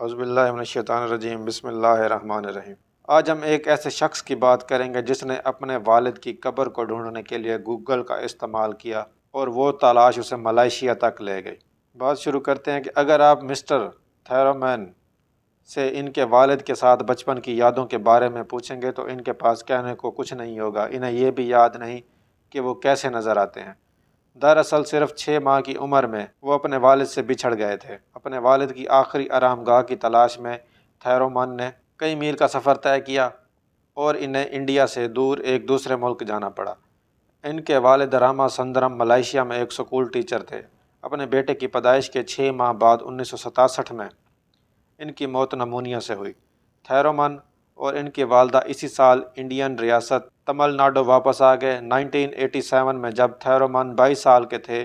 اعوذ باللہ من الشیطان الرجیم، بسم اللہ الرحمن الرحیم۔ آج ہم ایک ایسے شخص کی بات کریں گے جس نے اپنے والد کی قبر کو ڈھونڈنے کے لیے گوگل کا استعمال کیا اور وہ تلاش اسے ملائیشیا تک لے گئی۔ بات شروع کرتے ہیں کہ اگر آپ مسٹر تھیرومین سے ان کے والد کے ساتھ بچپن کی یادوں کے بارے میں پوچھیں گے تو ان کے پاس کہنے کو کچھ نہیں ہوگا۔ انہیں یہ بھی یاد نہیں کہ وہ کیسے نظر آتے ہیں۔ دراصل صرف 6 ماہ کی عمر میں وہ اپنے والد سے بچھڑ گئے تھے۔ اپنے والد کی آخری آرام گاہ کی تلاش میں تھیرومن نے کئی میل کا سفر طے کیا اور انہیں انڈیا سے دور ایک دوسرے ملک جانا پڑا۔ ان کے والد راما سندرم ملائیشیا میں ایک سکول ٹیچر تھے۔ اپنے بیٹے کی پیدائش کے 6 ماہ بعد 1967 میں ان کی موت نمونیا سے ہوئی۔ تھیرومن اور ان کی والدہ اسی سال انڈین ریاست تمل ناڈو واپس آ گئے۔ 1987 میں جب تھیرومن 22 سال کے تھے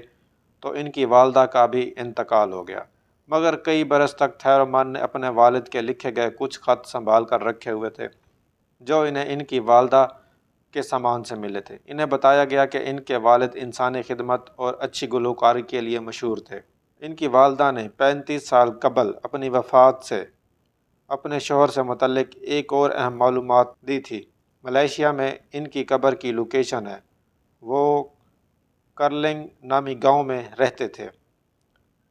تو ان کی والدہ کا بھی انتقال ہو گیا، مگر کئی برس تک تھیرومن نے اپنے والد کے لکھے گئے کچھ خط سنبھال کر رکھے ہوئے تھے جو انہیں ان کی والدہ کے سامان سے ملے تھے۔ انہیں بتایا گیا کہ ان کے والد انسانی خدمت اور اچھی گلوکاری کے لیے مشہور تھے۔ ان کی والدہ نے 35 سال قبل اپنی وفات سے اپنے شوہر سے متعلق ایک اور اہم معلومات دی تھی۔ ملائیشیا میں ان کی قبر کی لوکیشن ہے۔ وہ کرلنگ نامی گاؤں میں رہتے تھے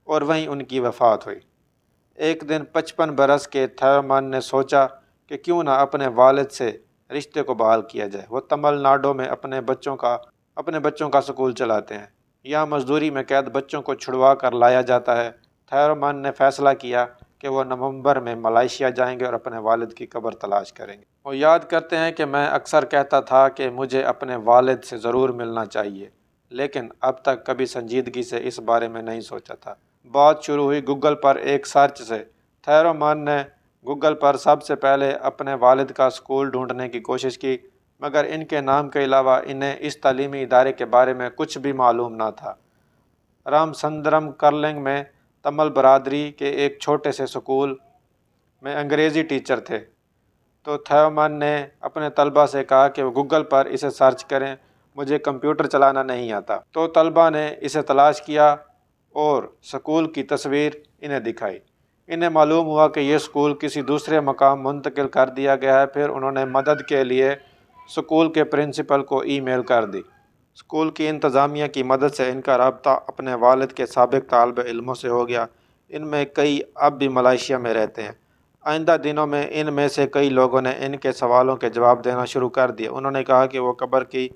اور وہیں ان کی وفات ہوئی۔ ایک دن 55 برس کے تھیرومن نے سوچا کہ کیوں نہ اپنے والد سے رشتے کو بحال کیا جائے۔ وہ تمل ناڈو میں اپنے بچوں کا سکول چلاتے ہیں۔ یہاں مزدوری میں قید بچوں کو چھڑوا کر لایا جاتا ہے۔ تھیرومن نے فیصلہ کیا کہ وہ نومبر میں ملائیشیا جائیں گے اور اپنے والد کی قبر تلاش کریں گے۔ وہ یاد کرتے ہیں کہ میں اکثر کہتا تھا کہ مجھے اپنے والد سے ضرور ملنا چاہیے، لیکن اب تک کبھی سنجیدگی سے اس بارے میں نہیں سوچا تھا۔ بات شروع ہوئی گوگل پر ایک سرچ سے۔ تھیرومن نے گوگل پر سب سے پہلے اپنے والد کا سکول ڈھونڈنے کی کوشش کی، مگر ان کے نام کے علاوہ انہیں اس تعلیمی ادارے کے بارے میں کچھ بھی معلوم نہ تھا۔ رام سندرم کرلنگ میں تمل برادری کے ایک چھوٹے سے سکول میں انگریزی ٹیچر تھے، تو تھیرومن نے اپنے طلبہ سے کہا کہ وہ گوگل پر اسے سرچ کریں، مجھے کمپیوٹر چلانا نہیں آتا۔ تو طلبہ نے اسے تلاش کیا اور سکول کی تصویر انہیں دکھائی۔ انہیں معلوم ہوا کہ یہ سکول کسی دوسرے مقام منتقل کر دیا گیا ہے۔ پھر انہوں نے مدد کے لیے سکول کے پرنسپل کو ای میل کر دی۔ سکول کی انتظامیہ کی مدد سے ان کا رابطہ اپنے والد کے سابق طالب علموں سے ہو گیا۔ ان میں کئی اب بھی ملائیشیا میں رہتے ہیں۔ آئندہ دنوں میں ان میں سے کئی لوگوں نے ان کے سوالوں کے جواب دینا شروع کر دیے۔ انہوں نے کہا کہ وہ قبر کی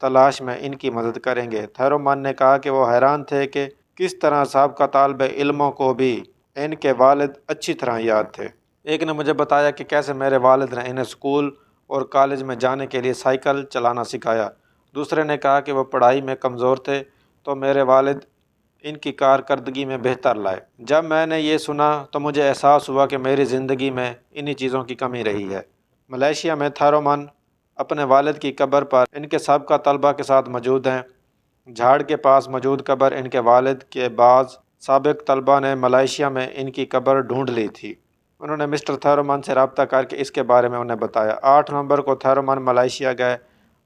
تلاش میں ان کی مدد کریں گے۔ تھیرومن نے کہا کہ وہ حیران تھے کہ کس طرح سابقہ طالب علموں کو بھی ان کے والد اچھی طرح یاد تھے۔ ایک نے مجھے بتایا کہ کیسے میرے والد نے انہیں اسکول اور کالج میں جانے کے لیے سائیکل چلانا سکھایا۔ دوسرے نے کہا کہ وہ پڑھائی میں کمزور تھے تو میرے والد ان کی کارکردگی میں بہتر لائے۔ جب میں نے یہ سنا تو مجھے احساس ہوا کہ میری زندگی میں انہی چیزوں کی کمی رہی ہے۔ ملائیشیا میں تھیرومن اپنے والد کی قبر پر ان کے سابقہ طلبہ کے ساتھ موجود ہیں۔ جھاڑ کے پاس موجود قبر ان کے والد کے بعض سابق طلبہ نے ملائیشیا میں ان کی قبر ڈھونڈ لی تھی۔ انہوں نے مسٹر تھیرومن سے رابطہ کر کے اس کے بارے میں انہیں بتایا۔ 8 نومبر کو تھیرومن ملائیشیا گئے،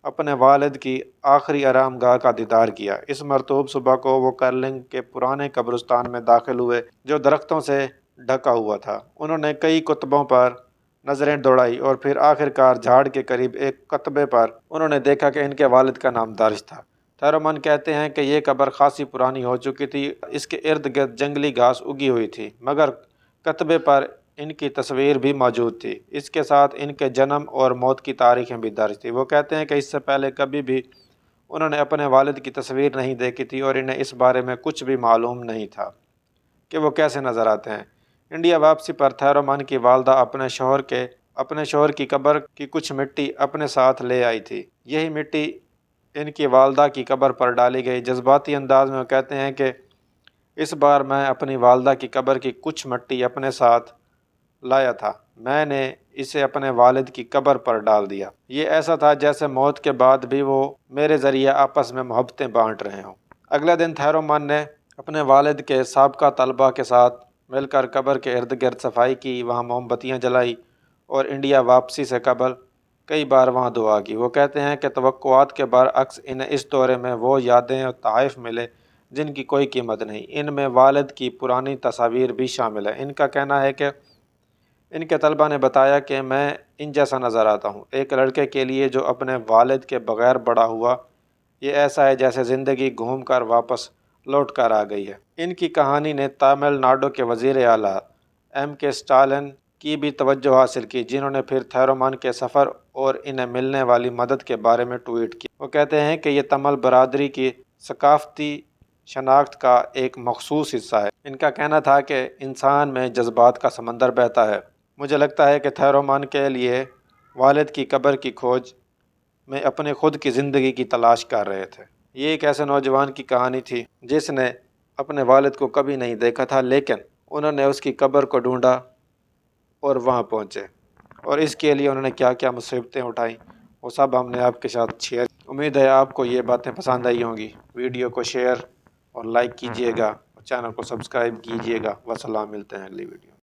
اپنے والد کی آخری آرام گاہ کا دیدار کیا۔ اس مرطوب صبح کو وہ کرلنگ کے پرانے قبرستان میں داخل ہوئے جو درختوں سے ڈھکا ہوا تھا۔ انہوں نے کئی کتبوں پر نظریں دوڑائی اور پھر آخر کار جھاڑ کے قریب ایک کتبے پر انہوں نے دیکھا کہ ان کے والد کا نام درج تھا۔ تھیرومن کہتے ہیں کہ یہ قبر خاصی پرانی ہو چکی تھی، اس کے ارد گرد جنگلی گھاس اگی ہوئی تھی، مگر کتبے پر ان کی تصویر بھی موجود تھی۔ اس کے ساتھ ان کے جنم اور موت کی تاریخیں بھی درج تھی۔ وہ کہتے ہیں کہ اس سے پہلے کبھی بھی انہوں نے اپنے والد کی تصویر نہیں دیکھی تھی اور انہیں اس بارے میں کچھ بھی معلوم نہیں تھا کہ وہ کیسے نظر آتے ہیں۔ انڈیا واپسی پر تھیرومن کی والدہ اپنے شوہر کی قبر کی کچھ مٹی اپنے ساتھ لے آئی تھی۔ یہی مٹی ان کی والدہ کی قبر پر ڈالی گئی۔ جذباتی انداز میں وہ کہتے ہیں کہ اس بار میں اپنی والدہ کی قبر کی کچھ مٹی اپنے ساتھ لایا تھا، میں نے اسے اپنے والد کی قبر پر ڈال دیا۔ یہ ایسا تھا جیسے موت کے بعد بھی وہ میرے ذریعے آپس میں محبتیں بانٹ رہے ہوں۔ اگلے دن تھیرومن نے اپنے والد کے سابقہ طلبہ کے ساتھ مل کر قبر کے ارد گرد صفائی کی، وہاں موم بتیاں جلائی اور انڈیا واپسی سے قبل کئی بار وہاں دعا کی۔ وہ کہتے ہیں کہ توقعات کے برعکس انہیں اس دورے میں وہ یادیں اور تحائف ملے جن کی کوئی قیمت نہیں۔ ان میں والد کی پرانی تصاویر بھی شامل ہیں۔ ان کا کہنا ہے کہ ان کے طلبہ نے بتایا کہ میں ان جیسا نظر آتا ہوں، ایک لڑکے کے لیے جو اپنے والد کے بغیر بڑا ہوا، یہ ایسا ہے جیسے زندگی گھوم کر واپس لوٹ کر آ گئی ہے۔ ان کی کہانی نے تامل ناڈو کے وزیر اعلیٰ ایم کے اسٹالن کی بھی توجہ حاصل کی، جنہوں نے پھر تھیرومان کے سفر اور انہیں ملنے والی مدد کے بارے میں ٹویٹ کیا۔ وہ کہتے ہیں کہ یہ تمل برادری کی ثقافتی شناخت کا ایک مخصوص حصہ ہے۔ ان کا کہنا تھا کہ انسان میں جذبات کا سمندر بہتا ہے۔ مجھے لگتا ہے کہ تھیرومان کے لیے والد کی قبر کی کھوج میں اپنے خود کی زندگی کی تلاش کر رہے تھے۔ یہ ایک ایسے نوجوان کی کہانی تھی جس نے اپنے والد کو کبھی نہیں دیکھا تھا، لیکن انہوں نے اس کی قبر کو ڈھونڈا اور وہاں پہنچے، اور اس کے لیے انہوں نے کیا کیا مصیبتیں اٹھائیں وہ سب ہم نے آپ کے ساتھ شیئر۔ امید ہے آپ کو یہ باتیں پسند آئی ہوں گی۔ ویڈیو کو شیئر اور لائک کیجیے گا اور چینل کو سبسکرائب کیجیے گا۔ والسلام، ملتے ہیں اگلی ویڈیو۔